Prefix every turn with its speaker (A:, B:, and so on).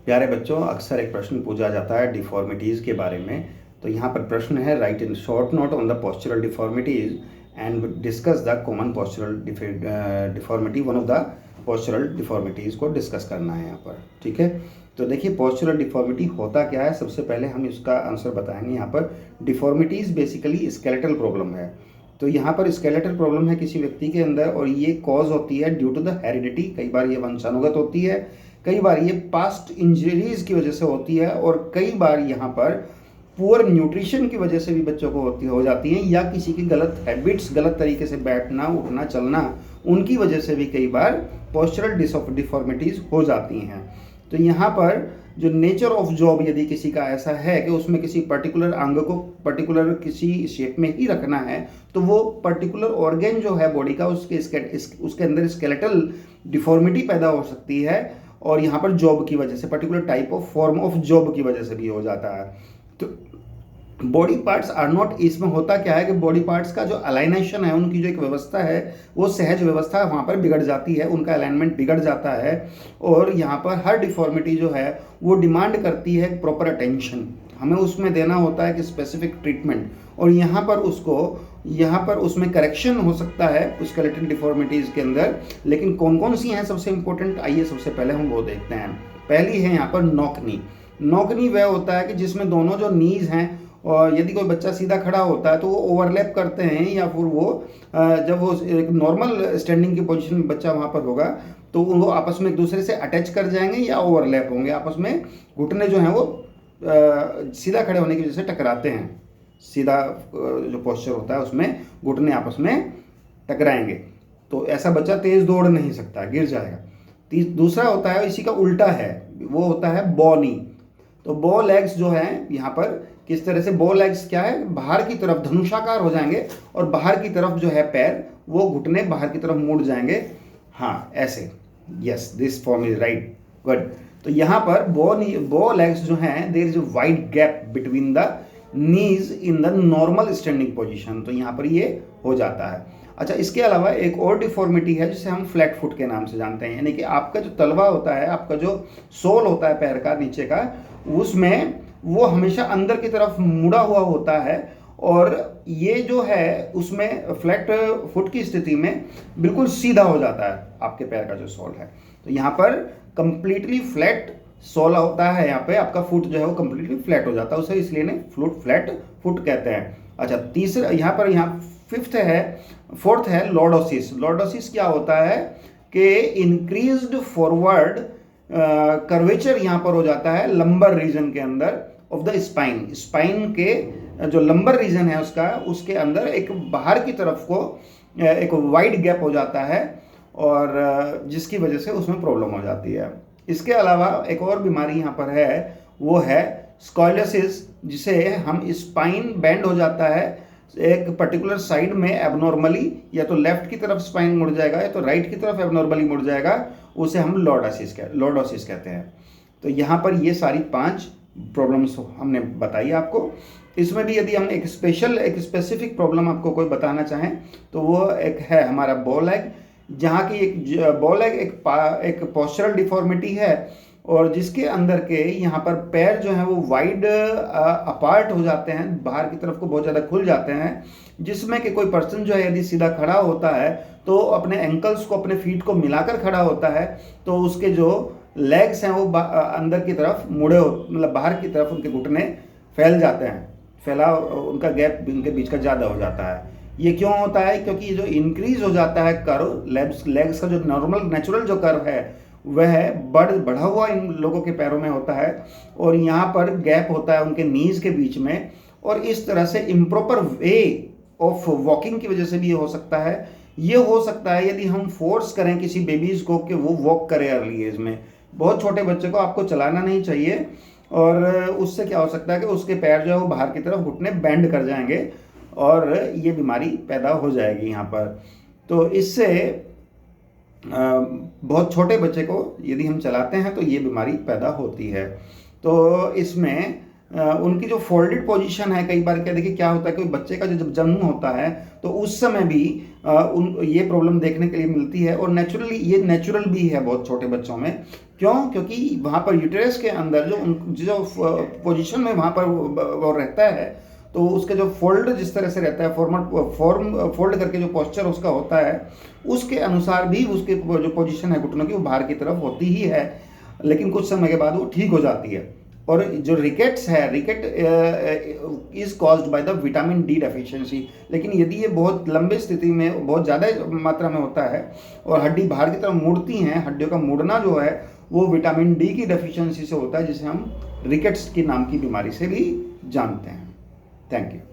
A: प्यारे बच्चों, अक्सर एक प्रश्न पूछा जाता है डिफॉर्मिटीज़ के बारे में। तो यहाँ पर प्रश्न है, right in short note on the postural deformities and discuss the common postural deformity. One of the postural deformities को डिस्कस करना है यहाँ पर। ठीक है, तो देखिए पोस्चरल डिफॉर्मिटी होता क्या है। सबसे पहले हम इसका आंसर बताएंगे। यहाँ पर डिफॉर्मिटीज़ बेसिकली स्केलेटल प्रॉब्लम है। तो यहाँ पर स्केलेटल प्रॉब्लम है किसी व्यक्ति के अंदर, और ये कॉज होती है ड्यू टू द हेरिडिटी। कई बार ये वंशानुगत होती है, कई बार ये पास्ट इंजरीज की वजह से होती है, और कई बार यहाँ पर पुअर न्यूट्रिशन की वजह से भी बच्चों को हो जाती है, या किसी की गलत हैबिट्स, गलत तरीके से बैठना उठना चलना, उनकी वजह से भी कई बार पोस्चरल डिफॉर्मिटीज़ हो जाती हैं। तो यहाँ पर जो नेचर ऑफ जॉब यदि किसी का ऐसा है कि उसमें किसी पर्टिकुलर अंग को पर्टिकुलर किसी शेप में ही रखना है, तो वो पर्टिकुलर ऑर्गेन जो है बॉडी का उसके अंदर स्केलेटल डिफॉर्मिटी पैदा हो सकती है, और यहाँ पर जॉब की वजह से, particular type of form of job की वजह से भी हो जाता है। तो बॉडी पार्ट्स आर नॉट, इसमें होता क्या है कि बॉडी पार्ट्स का जो अलाइनेशन है, उनकी जो एक व्यवस्था है, वो सहज व्यवस्था वहाँ पर बिगड़ जाती है, उनका अलाइनमेंट बिगड़ जाता है, और यहाँ पर हर डिफॉर्मिटी जो है वो डिमांड करती है प्रॉपर अटेंशन। हमें उसमें देना होता है कि स्पेसिफिक ट्रीटमेंट, और यहाँ पर उसमें करेक्शन हो सकता है स्केलेटल डिफॉर्मिटीज़ के अंदर। लेकिन कौन कौन सी हैं सबसे इंपॉर्टेंट, आइए सबसे पहले हम वो देखते हैं। पहली है यहाँ पर नॉकनी। नॉकनी वह होता है कि जिसमें दोनों जो नीज हैं, और यदि कोई बच्चा सीधा खड़ा होता है तो वो ओवरलैप करते हैं, या फिर वो जब वो एक नॉर्मल स्टैंडिंग की पोजीशन में बच्चा वहाँ पर होगा तो वो आपस में एक दूसरे से अटैच कर जाएंगे या ओवरलैप होंगे आपस में। घुटने जो हैं वो सीधा खड़े होने की वजह से टकराते हैं। सीधा जो पोस्चर होता है उसमें घुटने आपस में टकराएंगे, तो ऐसा बच्चा तेज दौड़ नहीं सकता, गिर जाएगा। दूसरा होता है, इसी का उल्टा है, वो होता है बॉ नी। तो बॉ लेग्स जो है यहाँ पर किस तरह से, बॉ लेग्स क्या है, बाहर की तरफ धनुषाकार हो जाएंगे, और बाहर की तरफ जो है पैर, वो घुटने बाहर की तरफ मुड़ जाएंगे। हाँ ऐसे, yes this form is right, good. तो यहाँ पर बॉ लेग्स जो हैं, there is a wide gap between the knees in the normal standing position, तो यहाँ पर ये हो जाता है। अच्छा, इसके अलावा एक और डिफॉर्मिटी है जिसे हम फ्लैट फुट के नाम से जानते हैं, यानी कि आपका जो तलवा होता है, आपका जो सोल होता है पैर का नीचे का, उसमें वो हमेशा अंदर की तरफ मुड़ा हुआ होता है, और ये जो है उसमें फ्लैट फुट की स्थिति में बिल्कुल सीधा हो जाता है आपके पैर का जो सोल है। तो यहाँ पर कंप्लीटली फ्लैट सोल होता है, यहाँ पे आपका फुट जो है वो कंप्लीटली फ्लैट हो जाता है, उसे इसलिए ने फ्लैट फुट कहते हैं। अच्छा, तीसरा यहाँ फोर्थ है लॉर्डोसिस। लॉर्डोसिस क्या होता है कि इंक्रीज्ड फॉरवर्ड कर्वेचर यहाँ पर हो जाता है लंबर रीजन के अंदर ऑफ द स्पाइन। स्पाइन के जो लंबर रीजन है उसके अंदर एक बाहर की तरफ को एक वाइड गैप हो जाता है, और जिसकी वजह से उसमें प्रॉब्लम हो जाती है। इसके अलावा एक और बीमारी यहाँ पर है, वो है स्कॉलियोसिस, जिसे हम स्पाइन बेंड हो जाता है एक पर्टिकुलर साइड में एबनॉर्मली, या तो लेफ्ट की तरफ स्पाइन मुड़ जाएगा या तो राइट की तरफ एबनॉर्मली मुड़ जाएगा, उसे हम लॉर्डोसिस कहते हैं। तो यहाँ पर ये सारी 5 प्रॉब्लम्स हमने बताई आपको। इसमें भी यदि हम एक स्पेसिफिक प्रॉब्लम आपको कोई बताना चाहें तो वो एक है हमारा बॉ लेग, जहाँ की एक बॉ लेग एक पोस्चरल डिफॉर्मिटी है, और जिसके अंदर के यहाँ पर पैर जो हैं वो वाइड अपार्ट हो जाते हैं, बाहर की तरफ को बहुत ज़्यादा खुल जाते हैं, जिसमें कि कोई पर्सन जो है यदि सीधा खड़ा होता है तो अपने एंकल्स को, अपने फीट को मिलाकर खड़ा होता है, तो उसके जो लेग्स हैं वो अंदर की तरफ मुड़े मतलब बाहर की तरफ उनके घुटने फैल जाते हैं, उनका गैप उनके बीच का ज़्यादा हो जाता है। ये क्यों होता है? क्योंकि ये जो इंक्रीज हो जाता है कर्व, लेग्स का जो नेचुरल जो कर्व है वह बढ़ा हुआ इन लोगों के पैरों में होता है, और यहाँ पर गैप होता है उनके नीज के बीच में, और इस तरह से इम्प्रॉपर वे ऑफ वॉकिंग की वजह से भी ये हो सकता है। ये हो सकता है यदि हम फोर्स करें किसी बेबीज़ को कि वो वॉक करे अर्ली एज में। बहुत छोटे बच्चे को आपको चलाना नहीं चाहिए, और उससे क्या हो सकता है कि उसके पैर जो है वो बाहर की तरफ घुटने बेंड कर जाएंगे, और ये बीमारी पैदा हो जाएगी यहाँ पर। तो इससे बहुत छोटे बच्चे को यदि हम चलाते हैं तो ये बीमारी पैदा होती है। तो इसमें उनकी जो फोल्डेड पोजीशन है, कई बार क्या देखिए क्या होता है कि बच्चे का जब जन्म होता है तो उस समय भी ये प्रॉब्लम देखने के लिए मिलती है। और नेचुरली ये नेचुरल भी है बहुत छोटे बच्चों में। क्यों? क्योंकि वहाँ पर यूटेरस के अंदर जो पोजीशन में वहाँ पर वो रहता है, तो उसके जो फोल्ड जिस तरह से रहता है, फॉर्म फोल्ड करके जो पोस्चर उसका होता है, उसके अनुसार भी उसके जो पोजीशन है घुटनों की वो बाहर की तरफ होती ही है, लेकिन कुछ समय के बाद वो ठीक हो जाती है। और जो रिकेट्स है, ricket is caused by the vitamin D deficiency. लेकिन यदि ये बहुत लंबे स्थिति में बहुत ज़्यादा मात्रा में होता है और हड्डी बाहर की तरफ मुड़ती हैं, हड्डियों का मुड़ना जो है वो विटामिन डी की डेफिशिएंसी से होता है, जिसे हम रिकेट्स की नाम की बीमारी से भी जानते हैं। Thank you.